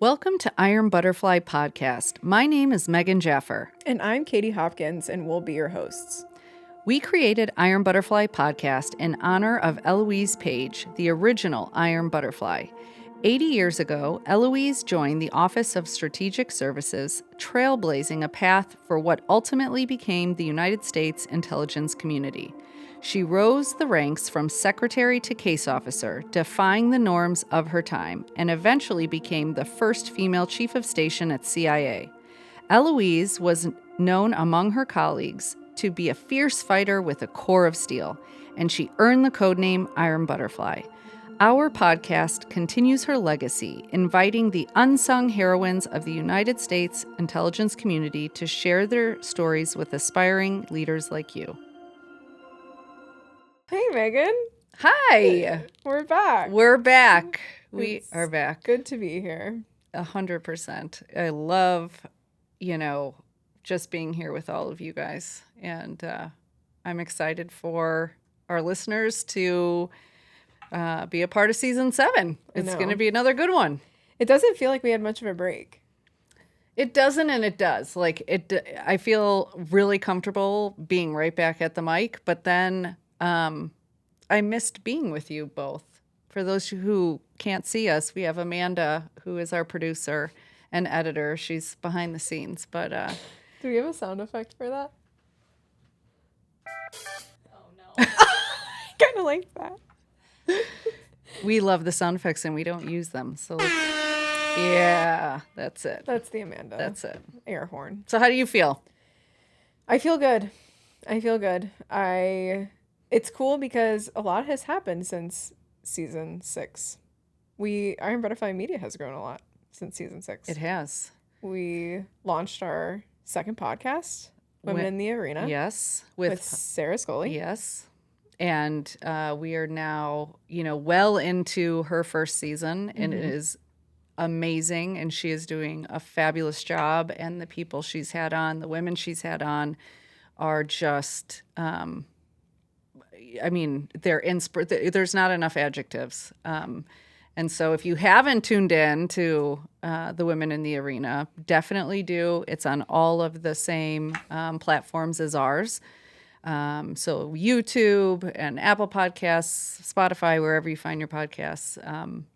Welcome to Iron Butterfly Podcast. My name is Megan Jaffer. And I'm Katie Hopkins, and we'll be your hosts. We created Iron Butterfly Podcast in honor of Eloise Page, the original Iron Butterfly. 80 years ago, Eloise joined the Office of Strategic Services, trailblazing a path for what ultimately became the United States intelligence community. She rose the ranks from secretary to case officer, defying the norms of her time, and eventually became the first female chief of station at CIA. Eloise was known among her colleagues to be a fierce fighter with a core of steel, and she earned the codename Iron Butterfly. Our podcast continues her legacy, inviting the unsung heroines of the United States intelligence community to share their stories with aspiring leaders like you. Hey, Megan. Hi. We're back. We're back. We are back. Good to be here. 100%. I love, just being here with all of you guys. And I'm excited for our listeners to be a part of season 7. It's going to be another good one. It doesn't feel like we had much of a break. It doesn't, and it does. I feel really comfortable being right back at the mic, but then I missed being with you both. For those who can't see us, we have Amanda, who is our producer and editor. She's behind the scenes, but do we have a sound effect for that? Oh no. I kind of like that. We love the sound effects and we don't use them. So yeah, that's it. That's the Amanda. That's it. Air horn. So how do you feel? I feel good. It's cool because a lot has happened since season 6. Iron Butterfly Media has grown a lot since season 6. It has. We launched our second podcast, Women in the Arena. Yes. With Sarah Scully. Yes. And we are now, well into her first season, and it is amazing. And she is doing a fabulous job. And the people she's had on, the women she's had on, are just, there's not enough adjectives. And so if you haven't tuned in to the Women in the Arena, definitely do. It's on all of the same platforms as ours. So YouTube and Apple Podcasts, Spotify, wherever you find your podcasts.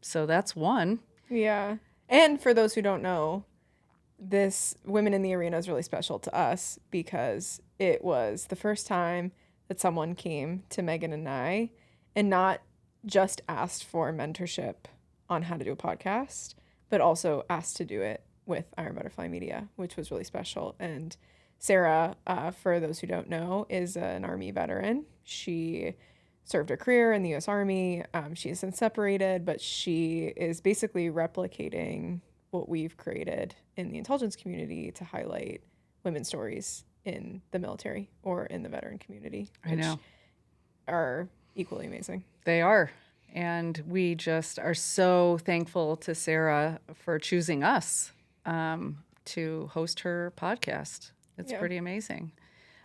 So that's one. Yeah. And for those who don't know, this Women in the Arena is really special to us because it was the first time that someone came to Megan and I and not just asked for mentorship on how to do a podcast, but also asked to do it with Iron Butterfly Media, which was really special. And Sarah, for those who don't know, is an Army veteran. She served her career in the U.S. Army. She has been separated, but she is basically replicating what we've created in the intelligence community to highlight women's stories in the military or in the veteran community. I know. Are equally amazing. They are. And we just are so thankful to Sarah for choosing us to host her podcast. It's pretty amazing.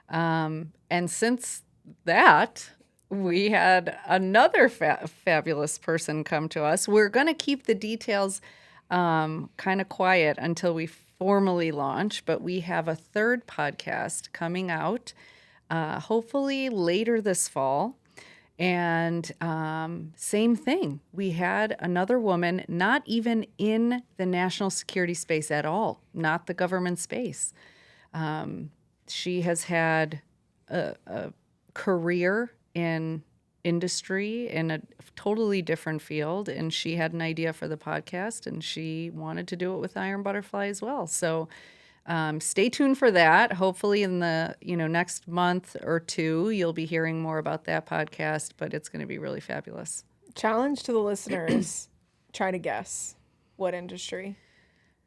And since that, we had another fabulous person come to us. We're going to keep the details kind of quiet until we formally launch, but we have a third podcast coming out hopefully later this fall. And same thing. We had another woman, not even in the national security space at all, not the government space. She has had a career in industry in a totally different field, and she had an idea for the podcast, and she wanted to do it with Iron Butterfly as well. So stay tuned for that. Hopefully in the next month or two, you'll be hearing more about that podcast, but it's going to be really fabulous. Challenge to the listeners, try to guess what industry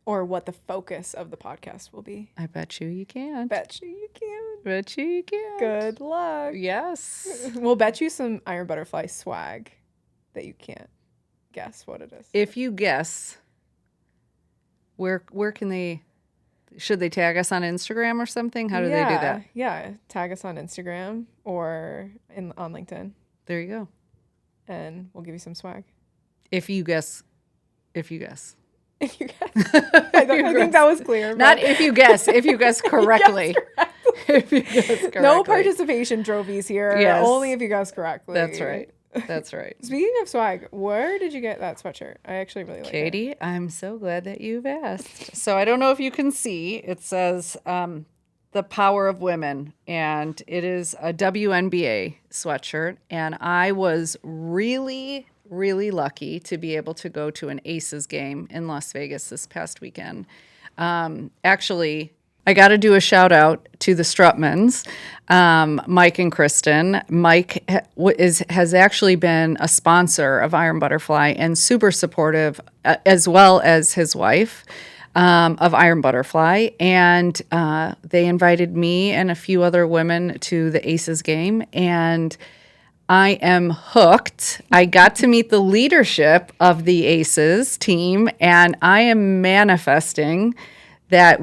or what the focus of the podcast will be. I bet you can't. Bet you can. Bet you can't. Good luck. Yes. We'll bet you some Iron Butterfly swag that you can't guess what it is. If you guess, where can they... Should they tag us on Instagram or something? How do they do that? Yeah, tag us on Instagram or on LinkedIn. There you go. And we'll give you some swag. If you guess. If you guess. I think that was clear. Not but- if you guess correctly. If you guess correctly. No participation trophies here. Yes. Only if you guess correctly. That's right. That's right. Speaking of swag, where did you get that sweatshirt? I actually really like it. Katie, I'm so glad that you've asked. So I don't know if you can see, it says The Power of Women, and it is a WNBA sweatshirt. And I was really, really lucky to be able to go to an Aces game in Las Vegas this past weekend. Actually, I got to do a shout out to the Strutmans, Mike and Kristen. Mike has actually been a sponsor of Iron Butterfly and super supportive, as well as his wife, of Iron Butterfly. And they invited me and a few other women to the Aces game. And I am hooked. I got to meet the leadership of the Aces team, and I am manifesting that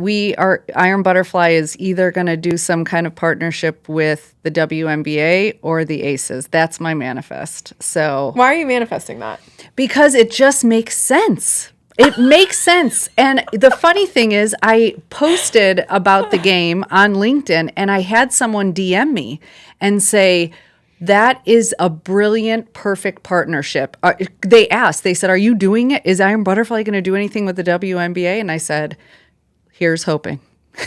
Iron Butterfly is either going to do some kind of partnership with the WNBA or the Aces. That's my manifest. So Why are you manifesting that? because it just makes sense. It makes sense. And the funny thing is, I posted about the game on LinkedIn, and I had someone DM me and say, that is a brilliant, perfect partnership. They said, are you doing it? Is Iron Butterfly going to do anything with the WNBA? And I said, here's hoping.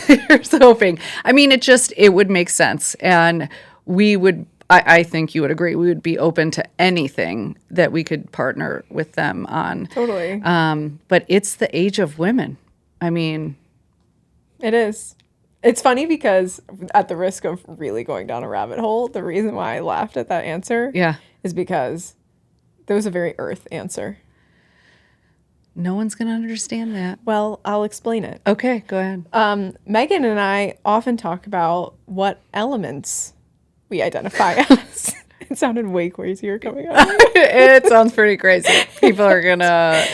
Here's hoping. I mean, it would make sense. And I think you would agree, we would be open to anything that we could partner with them on. Totally. But it's the age of women. I mean, It is. It's funny because, at the risk of really going down a rabbit hole, the reason why I laughed at that answer yeah, is because that was a very earth answer. no one's going to understand that. Well, I'll explain it. Okay, go ahead. Megan and I often talk about what elements we identify as. It sounded way crazier coming out. It sounds pretty crazy. People are going to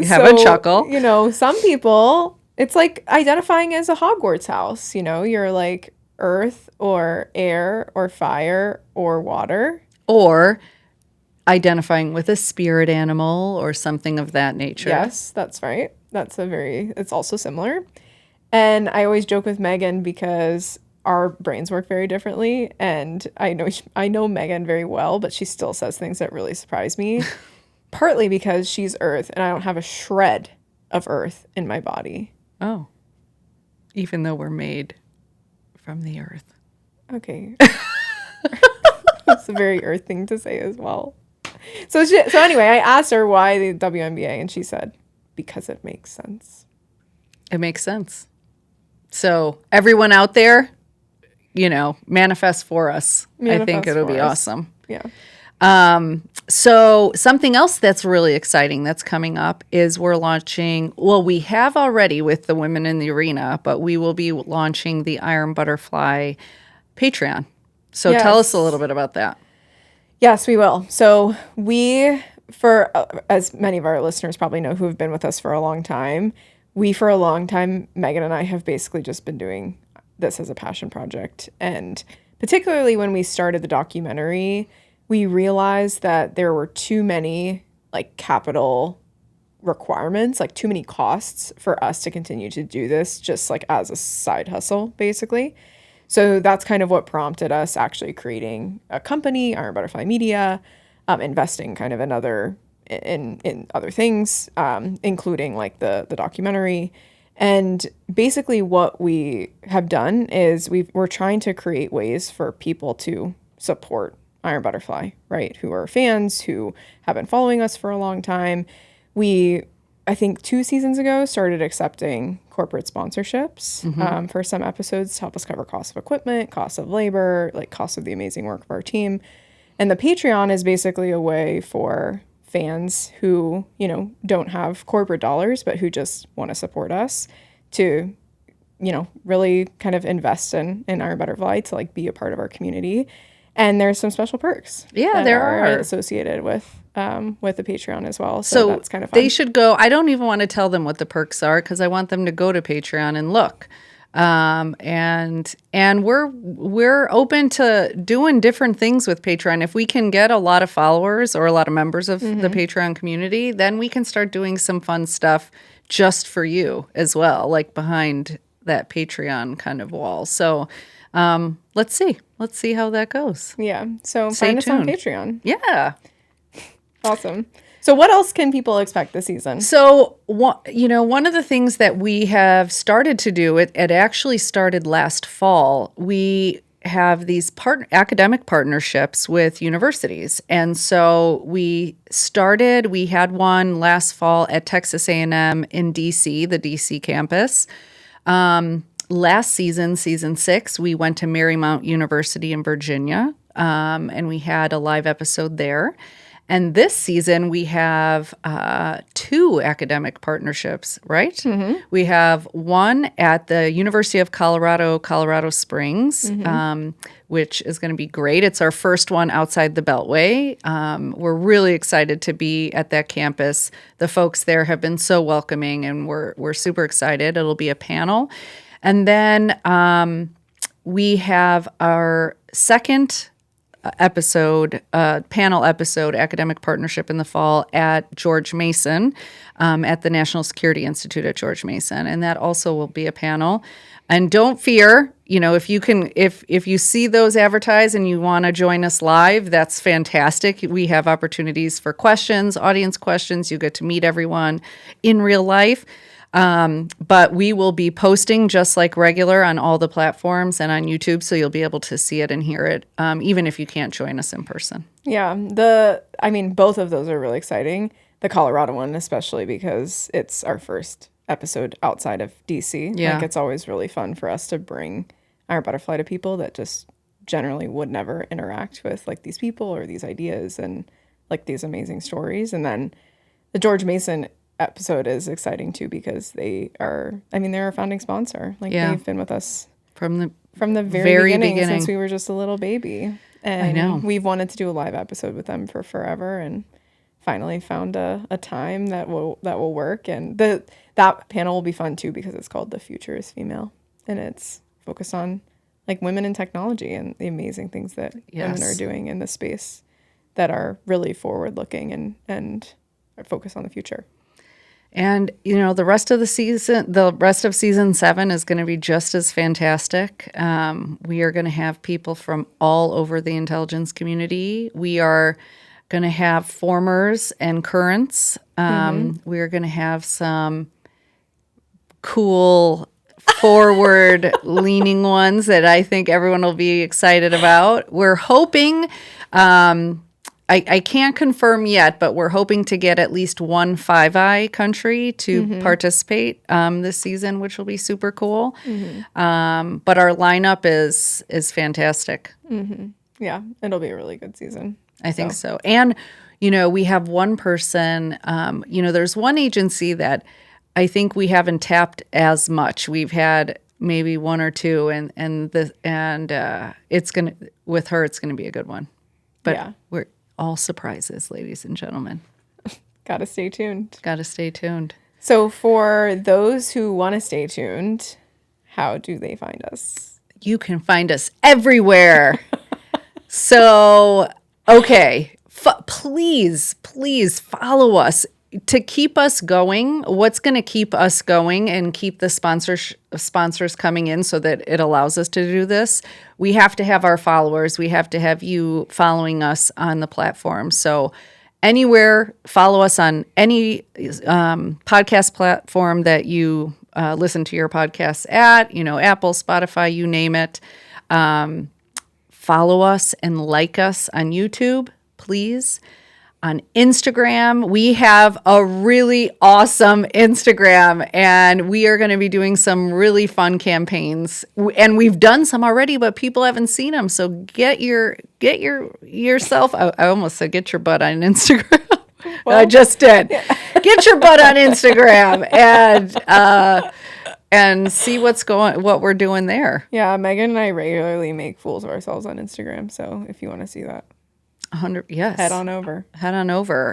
have a chuckle. You know, some people, it's like identifying as a Hogwarts house. You know, you're like earth or air or fire or water. Or identifying with a spirit animal or something of that nature. Yes, that's right. It's also similar. And I always joke with Megan because our brains work very differently. And I know Megan very well, but she still says things that really surprise me. Partly because she's earth and I don't have a shred of earth in my body. Oh. Even though we're made from the earth. Okay. That's a very earth thing to say as well. So anyway, I asked her why the WNBA, and she said, because it makes sense. It makes sense. So everyone out there, manifest for us. I think Manifest it'll for be us. awesome. Yeah. So something else that's really exciting that's coming up is we have already with the Women in the Arena, but we will be launching the Iron Butterfly Patreon. So tell us a Yes. little bit about that. Yes, we will. So as many of our listeners probably know who have been with us for a long time, for a long time, Megan and I have basically just been doing this as a passion project. And particularly when we started the documentary, we realized that there were too many capital requirements, too many costs for us to continue to do this just as a side hustle, basically. So that's kind of what prompted us actually creating a company, Iron Butterfly Media, investing kind of in other things, including the documentary. And basically what we have done is we're trying to create ways for people to support Iron Butterfly, right? Who are fans, who have been following us for a long time. I think 2 seasons ago, started accepting corporate sponsorships for some episodes to help us cover costs of equipment, costs of labor, costs of the amazing work of our team. And the Patreon is basically a way for fans who, don't have corporate dollars, but who just want to support us to, really kind of invest in Iron Butterfly to be a part of our community. And there's some special perks. Yeah, that there are associated with the Patreon as well. So that's kind of fun. They should go. I don't even want to tell them what the perks are because I want them to go to Patreon and look. And we're open to doing different things with Patreon. If we can get a lot of followers or a lot of members of the Patreon community, then we can start doing some fun stuff just for you as well, like behind that Patreon kind of wall. So let's see how that goes. Yeah. So Stay find us on tuned. Patreon. Yeah. Awesome. So what else can people expect this season? So, one of the things that we have started to do, it actually started last fall. We have these academic partnerships with universities. And so we had one last fall at Texas A&M in DC, the DC campus. Last season, season 6, we went to Marymount University in Virginia, and we had a live episode there. And this season, we have 2 academic partnerships, right? Mm-hmm. We have one at the University of Colorado, Colorado Springs, which is going to be great. It's our first one outside the Beltway. We're really excited to be at that campus. The folks there have been so welcoming, and we're super excited. It'll be a panel. And then we have our second panel episode, academic partnership in the fall at George Mason, at the National Security Institute at George Mason, and that also will be a panel. And don't fear, if you see those advertised and you want to join us live, that's fantastic. We have opportunities for questions, audience questions. You get to meet everyone in real life. But we will be posting just like regular on all the platforms and on YouTube, so you'll be able to see it and hear it, even if you can't join us in person. Yeah, both of those are really exciting. The Colorado one, especially because it's our first episode outside of DC. Yeah. Like, it's always really fun for us to bring Iron Butterfly to people that just generally would never interact with like these people or these ideas and like these amazing stories. And then the George Mason episode is exciting too because they're a founding sponsor. Like, they've been with us from the very beginning since we were just a little baby. And I know. We've wanted to do a live episode with them for forever, and finally found a time that will work. And that panel will be fun too because it's called The Future is Female, and it's focused on like women in technology and the amazing things that women are doing in this space that are really forward looking and are focused on the future. And, the rest of season 7 is going to be just as fantastic. We are going to have people from all over the intelligence community. We are going to have formers and currents. We are going to have some cool forward-leaning ones that I think everyone will be excited about. We're hoping... I can't confirm yet, but we're hoping to get at least one Five Eye country to participate this season, which will be super cool. But our lineup is fantastic. Yeah, it'll be a really good season. I think so. And, we have one person, there's one agency that I think we haven't tapped as much. We've had maybe one or two, and it's gonna be a good one. But we're all surprises, ladies and gentlemen. Gotta stay tuned. So for those who want to stay tuned, how do they find us? You can find us everywhere. So, okay, please follow us. To keep us going, what's going to keep us going and keep the sponsors coming in so that it allows us to do this, we have to have our followers. We have to have you following us on the platform. So anywhere, follow us on any podcast platform that you listen to your podcasts at, Apple, Spotify, you name it. Follow us and like us on YouTube, please. On Instagram, we have a really awesome Instagram, and we are going to be doing some really fun campaigns. And we've done some already, but people haven't seen them. So get yourself. I almost said get your butt on Instagram. Well, I just did. Yeah. Get your butt on Instagram and see what we're doing there. Yeah, Megan and I regularly make fools of ourselves on Instagram. So if you want to see that. 100, yes. Head on over.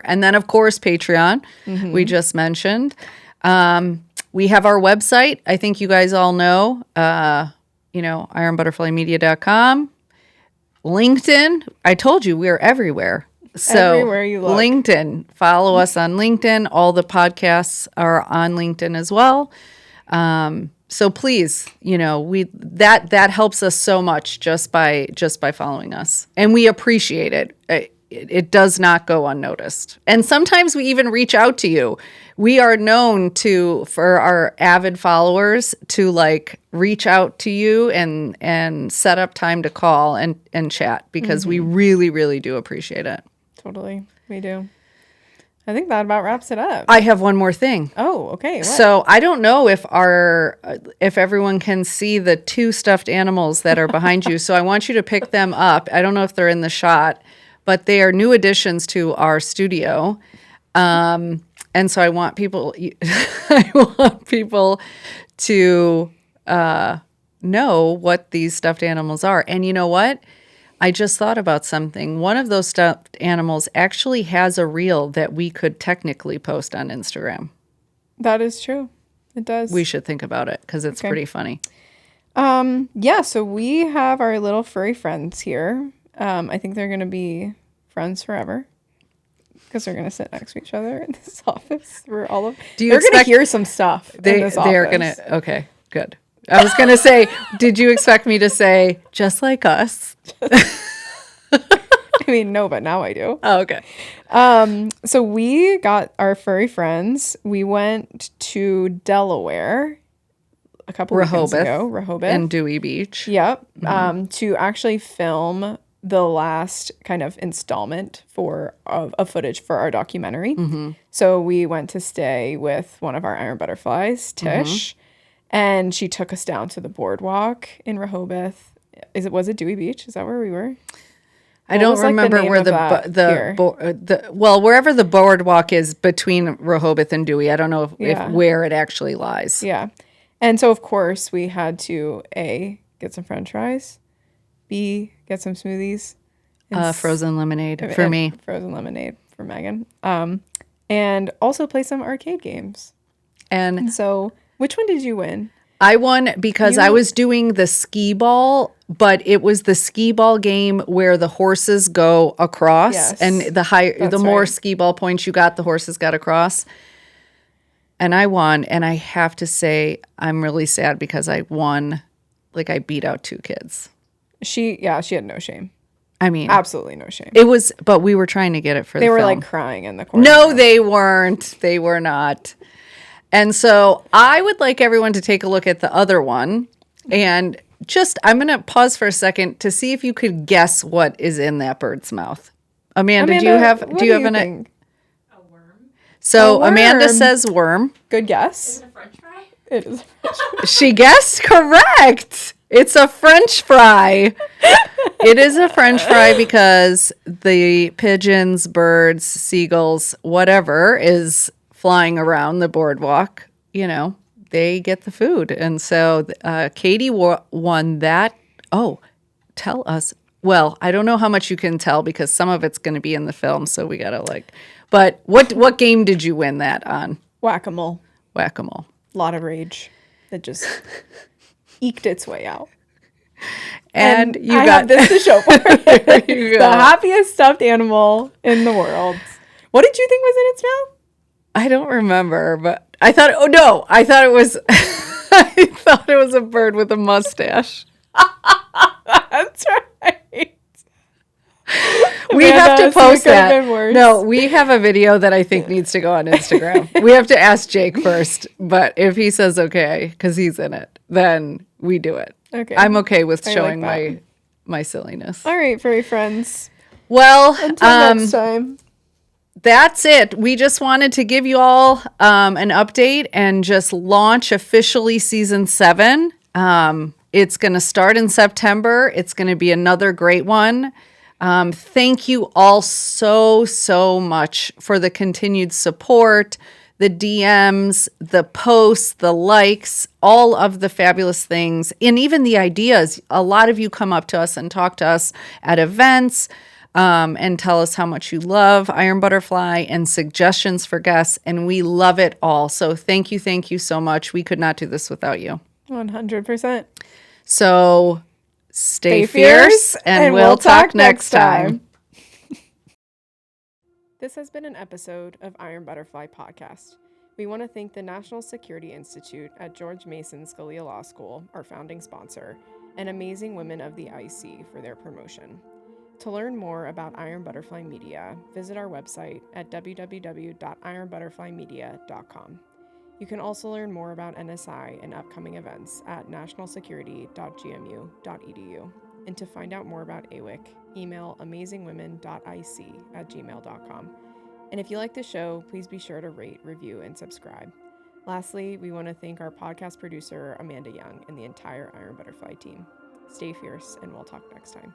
And then, of course, Patreon, we just mentioned. We have our website. I think you guys all know, ironbutterflymedia.com. LinkedIn. I told you we're everywhere. So Everywhere you look. LinkedIn, follow us on LinkedIn. All the podcasts are on LinkedIn as well. So please, that helps us so much just by following us, and we appreciate it. It does not go unnoticed. And sometimes we even reach out to you. We are known for our avid followers to like reach out to you and set up time to call and chat because we really, really do appreciate it. Totally. We do. I think that about wraps it up. I have one more thing. Oh, okay. What? So I don't know if everyone can see the 2 stuffed animals that are behind you. So I want you to pick them up. I don't know if they're in the shot, but they are new additions to our studio. And so I want people to know what these stuffed animals are. And you know what? I just thought about something. One of those stuffed animals actually has a reel that we could technically post on Instagram. That is true. It does. We should think about it because it's pretty funny. Yeah, so we have our little furry friends here. I think they're going to be friends forever because they're going to sit next to each other in this office. They're going to hear some stuff in this office. They're going to, okay, good. I was going to say, did you expect me to say, just like us? I mean, no, but now I do. Oh, okay. So we got our furry friends. We went to Delaware a couple weekends ago. Rehoboth. And Dewey Beach. Yep. To actually film the last kind of installment of footage for our documentary. So we went to stay with one of our Iron Butterflies, Tish. And she took us down to the boardwalk in Rehoboth. Was it Dewey Beach? Is that where we were? I don't remember where wherever the boardwalk is between Rehoboth and Dewey. I don't know if where it actually lies. Yeah. And so of course we had to A, get some French fries, B, get some smoothies, frozen lemonade for me. Frozen lemonade for Megan. And also play some arcade games. And so which one did you win? I won because I was doing the skee ball, but it was the skee ball game where the horses go across, and the more skee ball points you got, the horses got across. And I won, and I have to say I'm really sad because I won. Like I beat out 2 kids. She had no shame. I mean, absolutely no shame. It was, but we were trying to get it for the film. They were like crying in the corner. No, they weren't. They were not. And so I would like everyone to take a look at the other one. And I'm going to pause for a second to see if you could guess what is in that bird's mouth. Amanda, do you have think? A worm? So Amanda says worm. Good guess. Is it a French fry? It is a French fry. She guessed correct. It's a French fry. It is a French fry because the pigeons, birds, seagulls, whatever is flying around the boardwalk, they get the food. And so Katie won that. Oh, tell us. Well, I don't know how much you can tell because some of it's going to be in the film, so we got to but what game did you win that on? Whack-a-mole. Whack-a-mole. A lot of rage that just eked its way out. And you have this to show for it. The happiest stuffed animal in the world. What did you think was in its mouth? I don't remember, but I thought it was I thought it was a bird with a mustache. That's right. We have to post that. No, we have a video that I think needs to go on Instagram. We have to ask Jake first, but if he says okay, because he's in it, then we do it. Okay. I'm okay with showing my silliness. All right, furry friends. Well, until next time. That's it. We just wanted to give you all an update and just launch officially season 7. It's going to start in September. It's going to be another great one. Thank you all so much for the continued support, the DMs, the posts, the likes, all of the fabulous things, and even the ideas. A lot of you come up to us and talk to us at events. And tell us how much you love Iron Butterfly and suggestions for guests. And we love it all. So thank you so much. We could not do this without you. 100%. So stay fierce and we'll talk next time. This has been an episode of Iron Butterfly Podcast. We want to thank the National Security Institute at George Mason Scalia Law School, our founding sponsor, and Amazing Women of the IC for their promotion. To learn more about Iron Butterfly Media, visit our website at www.ironbutterflymedia.com. You can also learn more about NSI and upcoming events at nationalsecurity.gmu.edu. And to find out more about AWIC, email amazingwomen.ic@gmail.com. And if you like the show, please be sure to rate, review, and subscribe. Lastly, we want to thank our podcast producer, Amanda Young, and the entire Iron Butterfly team. Stay fierce, and we'll talk next time.